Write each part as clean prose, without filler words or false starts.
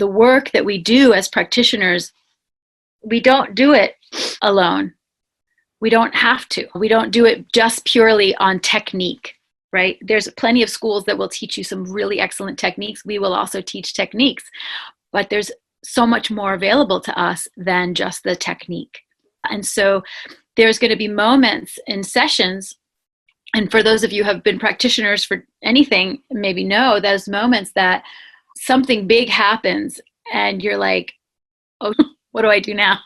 the work that we do as practitioners, we don't do it alone. We don't have to. We don't do it just purely on technique, right? There's plenty of schools that will teach you some really excellent techniques. We will also teach techniques, but there's so much more available to us than just the technique. And so there's going to be moments in sessions, and for those of you who have been practitioners for anything, maybe know those moments that something big happens and you're like, oh, what do I do now?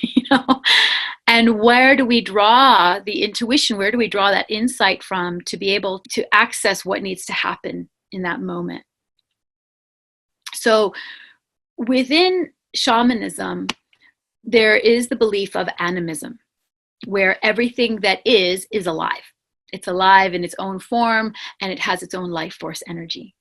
You know? And where do we draw the intuition? Where do we draw that insight from to be able to access what needs to happen in that moment? So within shamanism, there is the belief of animism, where everything that is alive. It's alive in its own form, and it has its own life force energy.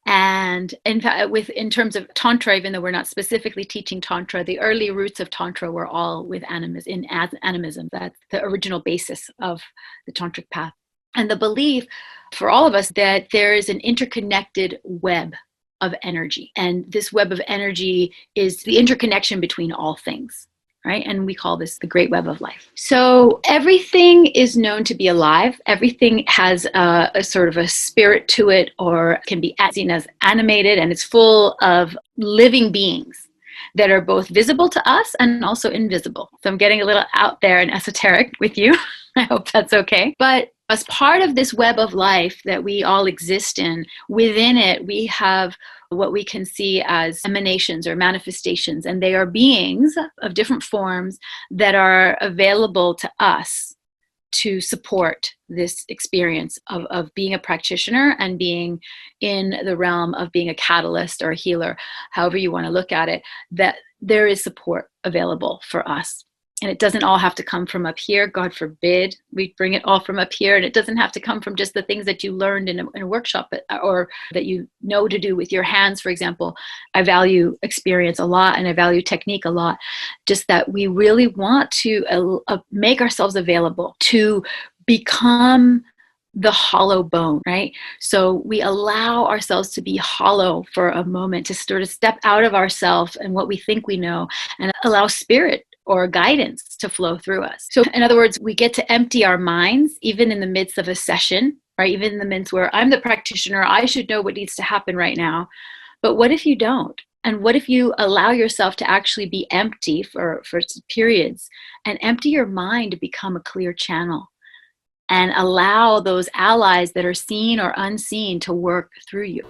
And in fact, in terms of Tantra, even though we're not specifically teaching Tantra, the early roots of Tantra were all with animism. That's the original basis of the Tantric path. And the belief for all of us that there is an interconnected web of energy. And this web of energy is the interconnection between all things, right? And we call this the great web of life. So everything is known to be alive. Everything has a sort of a spirit to it, or can be seen as animated, and it's full of living beings that are both visible to us and also invisible. So I'm getting a little out there and esoteric with you. I hope that's okay. But as part of this web of life that we all exist in, within it, we have what we can see as emanations or manifestations, and they are beings of different forms that are available to us to support this experience of being a practitioner and being in the realm of being a catalyst or a healer, however you want to look at it, that there is support available for us. And it doesn't all have to come from up here. God forbid we bring it all from up here. And it doesn't have to come from just the things that you learned in a workshop, or that you know to do with your hands, for example. I value experience a lot, and I value technique a lot. Just that we really want to make ourselves available to become the hollow bone, right? So we allow ourselves to be hollow for a moment, to sort of step out of ourselves and what we think we know, and allow spirit or guidance to flow through us. So in other words, we get to empty our minds, even in the midst of a session, right? Even in the midst where I'm the practitioner, I should know what needs to happen right now. But what if you don't? And what if you allow yourself to actually be empty for periods, and empty your mind to become a clear channel, and allow those allies that are seen or unseen to work through you?